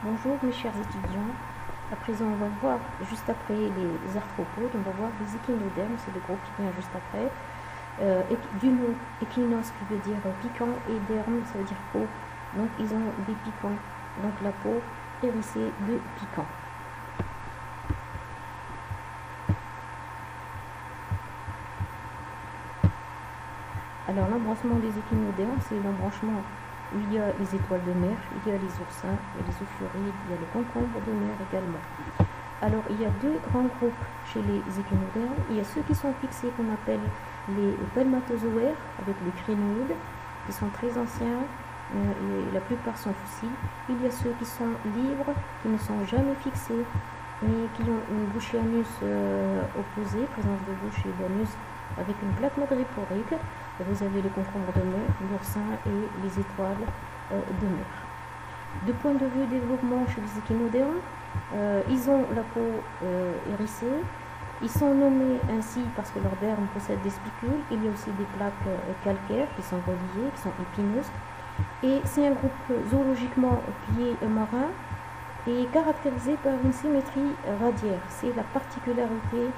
Bonjour mes chers étudiants, à présent on va voir, juste après les arthropodes, on va voir les échinodermes, c'est le groupe qui vient juste après. Du mot échinos qui veut dire piquant et derme ça veut dire peau, donc ils ont des piquants, donc la peau hérissée de piquants. Alors l'embranchement des échinodermes, c'est l'embranchement où il y a les étoiles de mer, il y a les oursins, il y a les euphorides, il y a les concombres de mer également. Alors il y a deux grands groupes chez les échinodermes. Il y a ceux qui sont fixés qu'on appelle les palmatozoaires avec les crinoïdes qui sont très anciens et la plupart sont fossiles. Il y a ceux qui sont libres, qui ne sont jamais fixés mais qui ont une bouche et anus opposée, présence de bouche et d'anus avec une plaque madréporique. Vous avez les concombres de mer, l'oursin et les étoiles de mer. De point de vue développement chez les échinodermes, ils ont la peau hérissée. Ils sont nommés ainsi parce que leur derme possède des spicules. Il y a aussi des plaques calcaires qui sont reliées, qui sont épineuses. Et c'est un groupe zoologiquement pied marin et caractérisé par une symétrie radiaire. C'est la particularité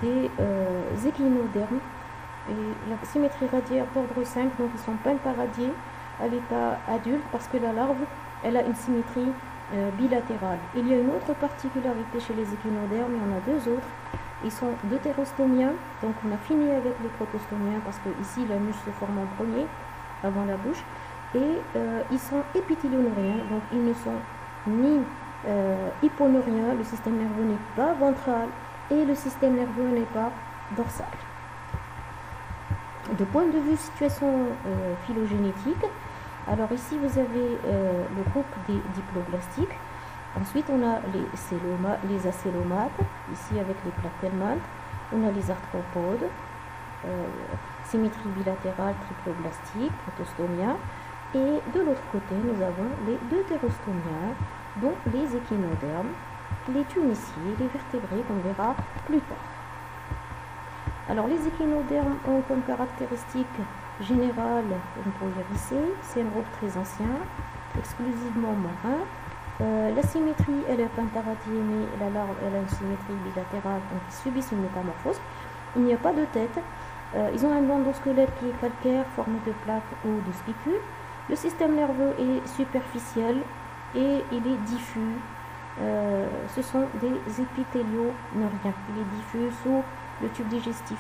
des échinodermes. Et la symétrie radiaire d'ordre 5, donc ils sont pentaradiés à l'état adulte parce que la larve, elle a une symétrie bilatérale. Il y a une autre particularité chez les échinodermes, il y en a deux autres. Ils sont deutérostomiens, donc on a fini avec les protostomiens parce que ici l'anus se forme en premier, avant la bouche. Et ils sont épithélioniens, donc ils ne sont ni hyponeuriens, le système nerveux n'est pas ventral et le système nerveux n'est pas dorsal. De point de vue situation phylogénétique, alors ici vous avez le groupe des diploblastiques. Ensuite on a les acélomates, ici avec les platelmates. On a les arthropodes, symétrie bilatérale triploblastique, protostomia. Et de l'autre côté nous avons les deutérostomiens, dont les échinodermes, les tuniciers, les vertébrés qu'on verra plus tard. Alors les échinodermes ont comme caractéristique générale une peau hérissée, c'est un groupe très ancien, exclusivement marin. La symétrie elle est pentaradiée, mais la larve elle a une symétrie bilatérale, donc ils subissent une métamorphose. Il n'y a pas de tête. Ils ont un endosquelette qui est calcaire, formé de plaques ou de spicules. Le système nerveux est superficiel et il est diffus. Ce sont des épithélioniens. Il est diffus sous le tube digestif.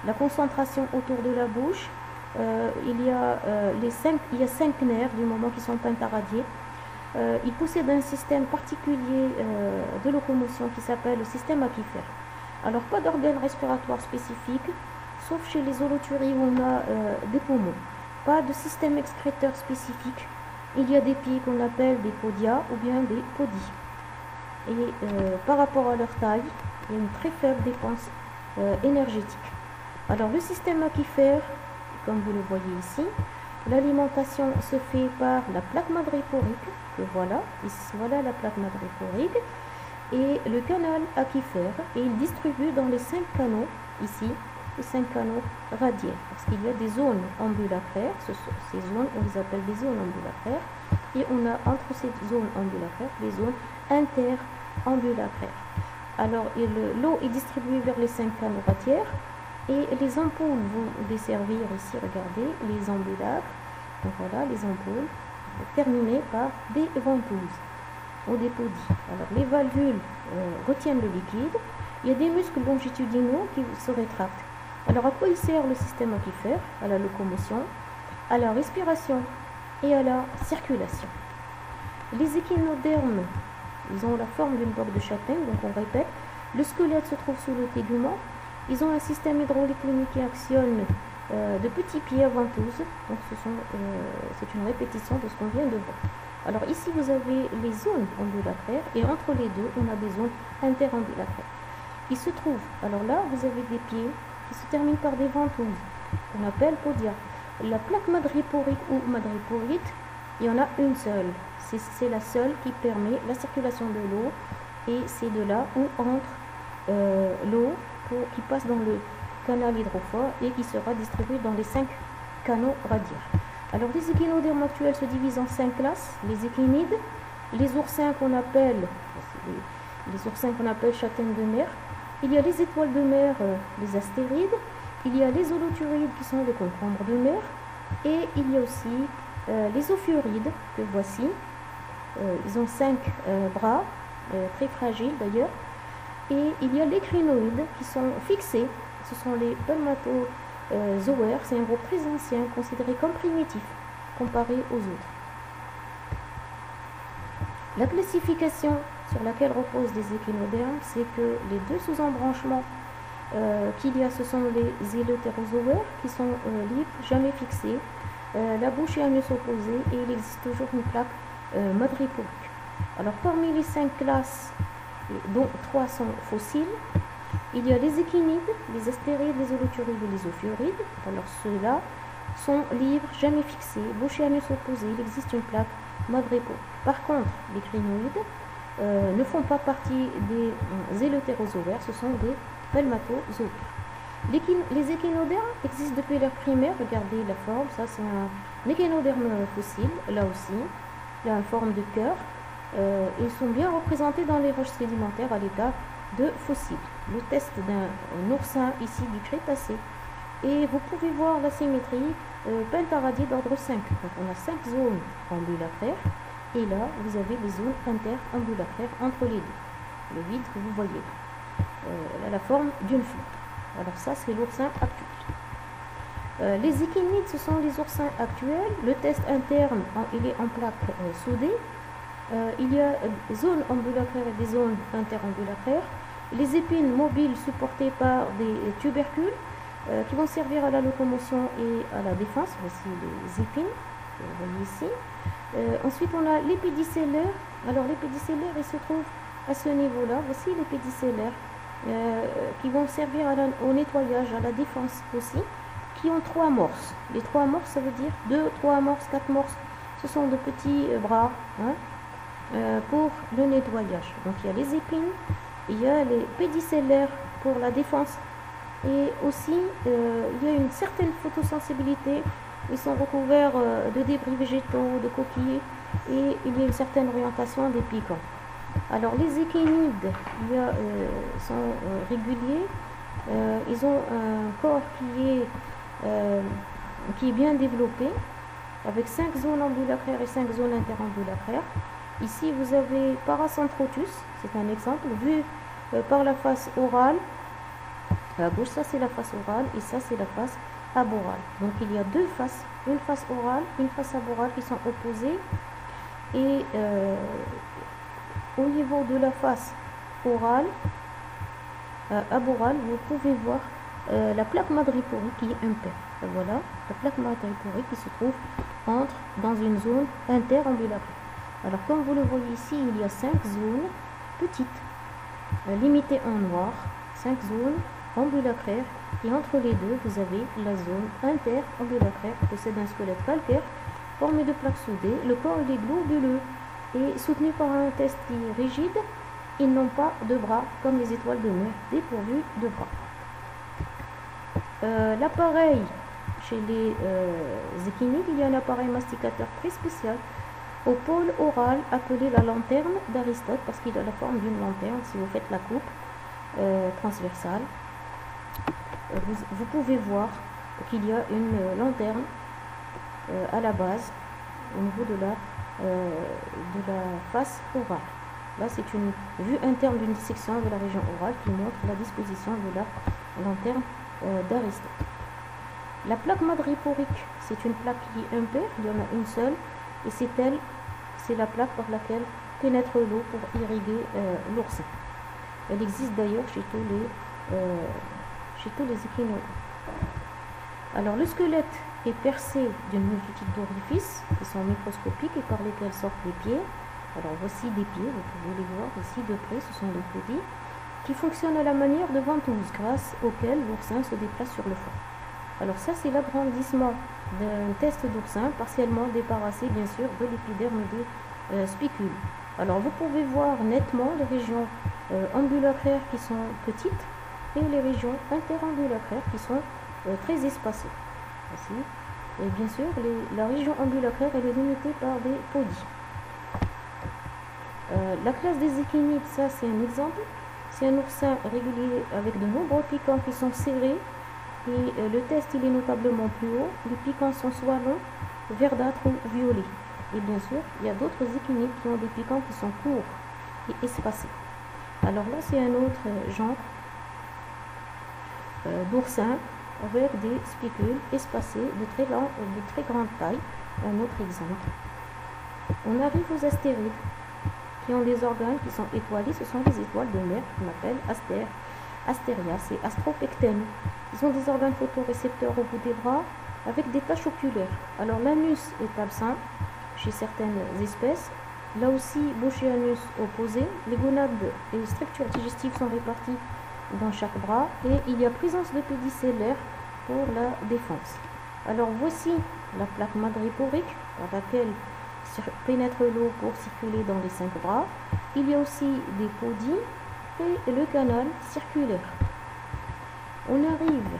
La concentration autour de la bouche, il y a 5 nerfs du moment qui sont pentaradiés. Il possède un système particulier de locomotion qui s'appelle le système aquifère. Alors pas d'organe respiratoire spécifique, sauf chez les holothuries où on a des poumons. Pas de système excréteur spécifique. Il y a des pieds qu'on appelle des podia ou bien des podies. Et par rapport à leur taille, il y a une très faible dépense énergétique. Alors le système aquifère, comme vous le voyez ici, l'alimentation se fait par la plaque madréporique, que voilà, ici, voilà la plaque madréporique, et le canal aquifère, et il distribue dans les 5 canaux, ici, les 5 canaux radiaires, parce qu'il y a des zones ambulacraires, ces zones, on les appelle des zones ambulacraires, et on a entre ces zones ambulacraires, les zones interambulacraires. Alors l'eau est distribuée vers les 5 canaux radiaires, et les ampoules vont desservir ici, regardez, les ambulacres, donc voilà, les ampoules, terminées par des ventouses ou des podies. Alors les valvules retiennent le liquide, il y a des muscles longitudinaux qui se rétractent. Alors à quoi il sert le système aquifère? À la locomotion, à la respiration et à la circulation. Les échinodermes, ils ont la forme d'une botte de châtaigne, donc on répète, le squelette se trouve sous le tégument, ils ont un système hydraulique unique qui actionne de petits pieds à ventouses, donc c'est une répétition de ce qu'on vient de voir. Alors ici vous avez les zones ambulacraires et entre les deux on a des zones interambulacraires. Il se trouve, alors là vous avez des pieds qui se terminent par des ventouses, qu'on appelle podia. La plaque madréporique ou madréporite, il y en a une seule. C'est la seule qui permet la circulation de l'eau et c'est de là où entre l'eau qui passe dans le canal hydrophore et qui sera distribuée dans les 5 canaux radiaires. Alors les échinodermes actuels se divisent en 5 classes. Les échinides, les oursins qu'on appelle, les oursins qu'on appelle châtaignes de mer. Il y a les étoiles de mer, les astérides. Il y a les holoturides qui sont les concombres de mer. Et il y a aussi les ophiurides que voici. Ils ont 5 bras, très fragiles d'ailleurs. Et il y a les crinoïdes qui sont fixés. Ce sont les palmatozoaires. C'est un groupe très ancien, considéré comme primitif, comparé aux autres. La classification sur laquelle reposent les échinodermes, c'est que les deux sous-embranchements qu'il y a, ce sont les éleutérozoaires qui sont libres, jamais fixés. La bouche est à nœud opposé et il existe toujours une plaque madréporique. Alors parmi les 5 classes, dont 3 sont fossiles, il y a les échinides, les astérides, les holoturides et les ophiurides. Alors ceux-là sont libres, jamais fixés, bouche et anus opposés. Il existe une plaque madréporique. Par contre, les crinoïdes ne font pas partie des éleutérozoaires, ce sont des palmatozoaires. Les échinodermes existent depuis l'ère primaire. Regardez la forme, ça c'est un échinoderme fossile, là aussi. Il a une forme de cœur. Ils sont bien représentés dans les roches sédimentaires à l'état de fossiles. Le test d'un oursin ici du Crétacé. Et vous pouvez voir la symétrie pentaradiée d'ordre 5. Donc on a 5 zones ambulacraires. Et là, vous avez des zones interambulacraires entre les deux. Le vide que vous voyez là. La forme d'une fleur. Alors ça, c'est l'oursin actuel. Les échinides, ce sont les oursins actuels. Le test interne, il est en plaque soudée. Il y a des zones ambulacraires et des zones interambulacraires. Les épines mobiles supportées par des tubercules qui vont servir à la locomotion et à la défense. Voici les épines, vous voyez ici. Ensuite, on a les pédicellaires. Alors, les pédicellaires, ils se trouvent à ce niveau-là. Voici les pédicellaires qui vont servir au nettoyage, à la défense aussi, qui ont 3 amorces. Les 3 amorces, ça veut dire 2, 3 amorces, 4 amorces. Ce sont de petits bras pour le nettoyage. Donc, il y a les épines, il y a les pédicellaires pour la défense. Et aussi, il y a une certaine photosensibilité. Ils sont recouverts de débris végétaux, de coquilles, et il y a une certaine orientation des piquants. Alors, les échinides sont réguliers. Ils ont un corps qui est bien développé, avec 5 zones ambulacraires et 5 zones interambulacraires. Ici, vous avez Paracentrotus, c'est un exemple, vu par la face orale. À gauche, ça c'est la face orale et ça c'est la face aborale. Donc il y a 2 faces, une face orale, une face aborale qui sont opposées. Et au niveau de la face orale, aborale, vous pouvez voir la plaque madréporique qui est impaire. Voilà, la plaque madréporique qui se trouve dans une zone interambulacraire. Alors comme vous le voyez ici, il y a 5 zones petites, limitées en noir, 5 zones ambulacraires, et entre les deux, vous avez la zone interambulacraire qui possède un squelette calcaire formé de plaques soudées. Le corps il est globuleux et soutenu par un test qui est rigide. Ils n'ont pas de bras comme les étoiles de mer, dépourvues de bras. L'appareil, chez les échinides, il y a un appareil masticateur très spécial au pôle oral appelé la lanterne d'Aristote, parce qu'il a la forme d'une lanterne. Si vous faites la coupe transversale, vous pouvez voir qu'il y a une lanterne à la base au niveau de la face orale. Là, c'est une vue interne d'une dissection de la région orale qui montre la disposition de la lanterne d'Aristote. La plaque madréporique, c'est une plaque qui est impaire, il y en a une seule, et c'est la plaque par laquelle pénètre l'eau pour irriguer l'oursin. Elle existe d'ailleurs chez tous les échinodermes. Alors le squelette est percé d'une multitude d'orifices qui sont microscopiques et par lesquels sortent les pieds. Alors voici des pieds, vous pouvez les voir ici de près, ce sont des petits, qui fonctionnent à la manière de ventouses grâce auxquelles l'oursin se déplace sur le fond. Alors ça c'est l'agrandissement d'un test d'oursin, partiellement débarrassé bien sûr de l'épiderme des spicules. Alors vous pouvez voir nettement les régions ambulacraires qui sont petites et les régions interambulacraires qui sont très espacées. Voici. Et bien sûr, la région ambulacraire elle est limitée par des podies. La classe des échinides, ça c'est un exemple. C'est un oursin régulier avec de nombreux piquants qui sont serrés. Et le test il est notablement plus haut. Les piquants sont soit longs, verdâtres ou violets. Et bien sûr, il y a d'autres échinides qui ont des piquants qui sont courts et espacés. Alors là, c'est un autre genre d'oursin avec des spicules espacés de très grande taille. Un autre exemple. On arrive aux astérides qui ont des organes qui sont étoilés. Ce sont des étoiles de mer qu'on appelle astérias et astropectènes. Ils ont des organes photorécepteurs au bout des bras avec des taches oculaires. Alors l'anus est absent chez certaines espèces. Là aussi, bouche et anus opposés. Les gonades et les structures digestives sont réparties dans chaque bras et il y a présence de pédicellaires pour la défense. Alors voici la plaque madréporique par laquelle pénètre l'eau pour circuler dans les 5 bras. Il y a aussi des podies et le canal circulaire. On arrive,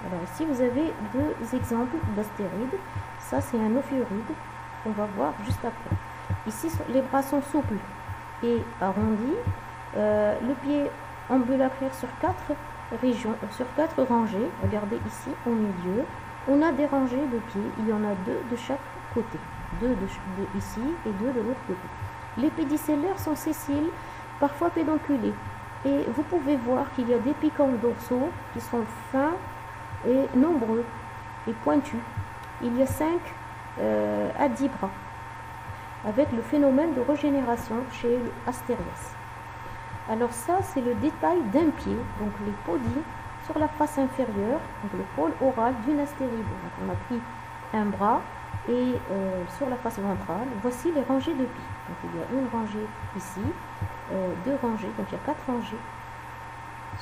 alors ici vous avez 2 exemples d'astérides. Ça c'est un ophiuride qu'on va voir juste après. Ici les bras sont souples et arrondis. Le pied ambulacraire sur 4 régions, sur 4 rangées. Regardez ici au milieu. On a des rangées de pieds. Il y en a 2 de chaque côté. 2 de ici et 2 de l'autre côté. Les pédicellaires sont sessiles, parfois pédonculés. Et vous pouvez voir qu'il y a des piquants dorsaux qui sont fins et nombreux et pointus. Il y a 5 à 10 bras, avec le phénomène de régénération chez l'astérias. Alors ça, c'est le détail d'un pied, donc les podies sur la face inférieure, donc le pôle oral d'une astéride. Donc on a pris un bras et sur la face ventrale, voici les rangées de pieds. Donc il y a une rangée ici, 2 rangées, donc il y a 4 rangées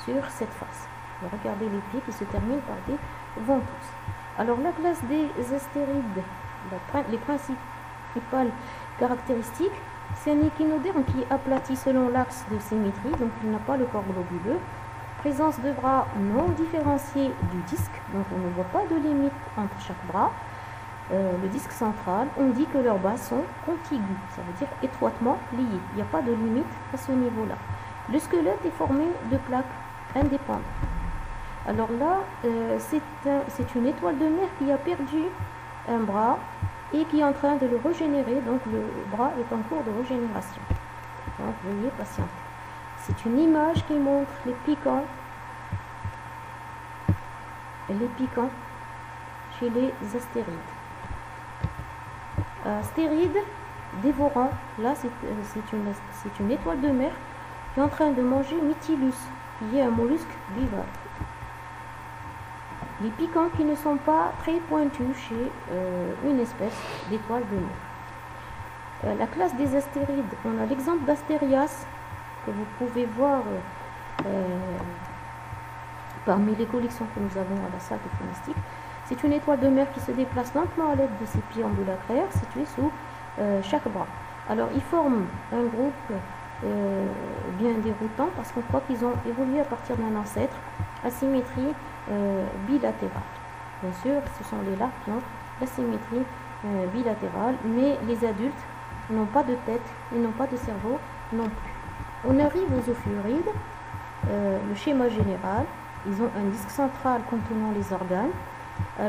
sur cette face. Et regardez les pieds qui se terminent par des ventouses. Alors la classe des astérides, les principales caractéristiques, c'est un échinoderme qui est aplati selon l'axe de symétrie, donc il n'a pas le corps globuleux. Présence de bras non différenciés du disque, donc on ne voit pas de limite entre chaque bras. Le disque central, on dit que leurs bas sont contigus, ça veut dire étroitement liés. Il n'y a pas de limite à ce niveau-là. Le squelette est formé de plaques indépendantes. Alors là, c'est une étoile de mer qui a perdu un bras et qui est en train de le régénérer, donc le bras est en cours de régénération. Donc veuillez patienter. C'est une image qui montre les piquants chez les astérides. Astéride dévorant, là c'est une étoile de mer qui est en train de manger Mytilus, qui est un mollusque vivant. Les piquants qui ne sont pas très pointus chez une espèce d'étoile de mer. La classe des astérides, on a l'exemple d'Astérias que vous pouvez voir parmi les collections que nous avons à la salle de phonistique. C'est une étoile de mer qui se déplace lentement à l'aide de ses pieds ambulacraires situés sous chaque bras. Alors ils forment un groupe bien déroutant parce qu'on croit qu'ils ont évolué à partir d'un ancêtre à symétrie bilatérale. Bien sûr, ce sont les larves qui ont la symétrie bilatérale, mais les adultes n'ont pas de tête, ils n'ont pas de cerveau non plus. On arrive aux ophiurides. Le schéma général, ils ont un disque central contenant les organes.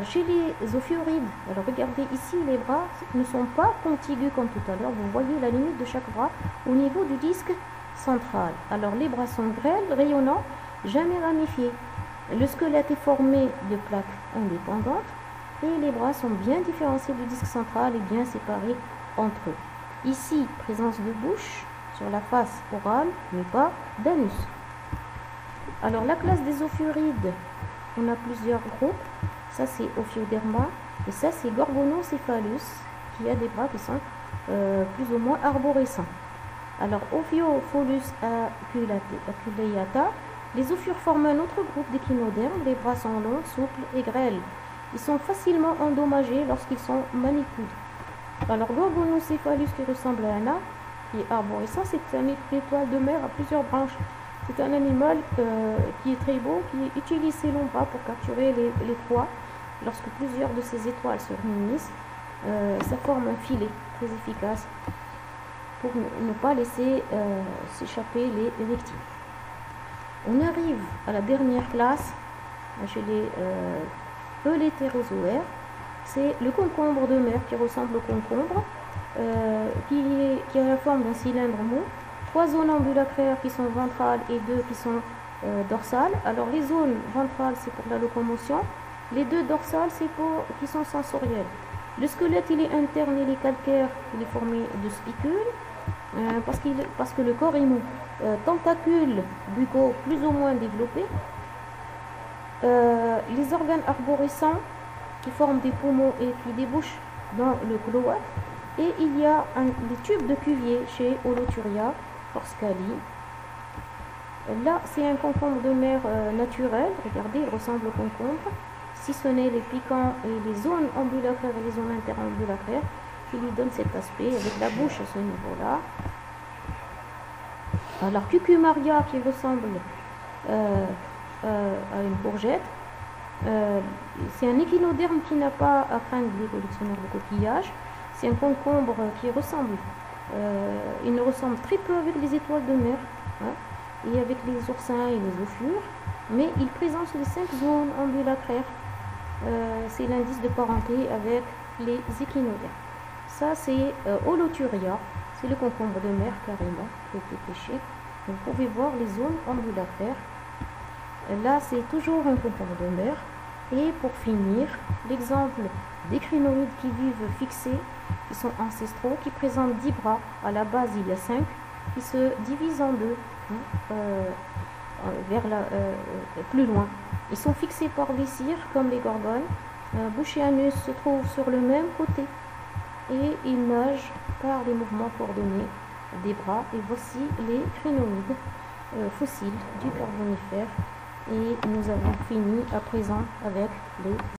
Chez les ophiurides, alors regardez ici, les bras ne sont pas contigus comme tout à l'heure. Vous voyez la limite de chaque bras au niveau du disque central. Alors les bras sont grêles, rayonnants, jamais ramifiés. Le squelette est formé de plaques indépendantes et les bras sont bien différenciés du disque central et bien séparés entre eux. Ici, présence de bouche sur la face orale, mais pas d'anus. Alors la classe des ophiurides, on a plusieurs groupes. Ça c'est Ophioderma et ça c'est Gorgonocéphalus qui a des bras qui sont plus ou moins arborescents. Alors Ophiofolus aculeata, les ophiures forment un autre groupe d'échinodermes. Les bras sont longs, souples et grêles. Ils sont facilement endommagés lorsqu'ils sont manipulés. Alors Gorgonocéphalus qui ressemble à un arbre, qui est arborescent, c'est une étoile de mer à plusieurs branches. C'est un animal qui est très beau, qui utilise ses longs bras pour capturer les proies. Lorsque plusieurs de ces étoiles se réunissent, ça forme un filet très efficace pour ne pas laisser s'échapper les reptiles. On arrive à la dernière classe chez les eulétérozoaires. C'est le concombre de mer qui ressemble au concombre, qui a la forme d'un cylindre mou. 3 zones ambulacraires qui sont ventrales et 2 qui sont dorsales. Alors les zones ventrales c'est pour la locomotion, les 2 dorsales c'est pour qui sont sensorielles. Le squelette il est interne, il est calcaire, il est formé de spicules parce que le corps est mou. Tentacules buccaux plus ou moins développés. Les organes arborescents qui forment des poumons et qui débouchent dans le cloaque. Et il y a des tubes de Cuvier chez Holoturia forscali. Là, c'est un concombre de mer naturel. Regardez, il ressemble au concombre, si ce n'est les piquants et les zones ambulacraires et les zones interambulacraires qui lui donnent cet aspect avec la bouche à ce niveau-là. Alors, Cucumaria qui ressemble à une courgette. C'est un échinoderme qui n'a pas à craindre les collectionneurs de coquillages. C'est un concombre qui ressemble, il ne ressemble très peu avec les étoiles de mer, hein, et avec les oursins et les ophures, mais il présente les 5 zones ambulacraires. C'est l'indice de parenté avec les échinodermes. Ça c'est Holoturia, c'est le concombre de mer carrément qui a été pêché. Vous pouvez voir les zones ambulacraires. Là c'est toujours un concombre de mer. Et pour finir, l'exemple d'écrinoïdes qui vivent fixés, qui sont ancestraux, qui présentent 10 bras. À la base, il y a 5, qui se divisent en 2, hein, plus loin. Ils sont fixés par des cires, comme les gorgones. Bouche et anus se trouvent sur le même côté. Et ils nagent par les mouvements coordonnés des bras. Et voici les crinoïdes fossiles du Carbonifère. Et nous avons fini à présent avec les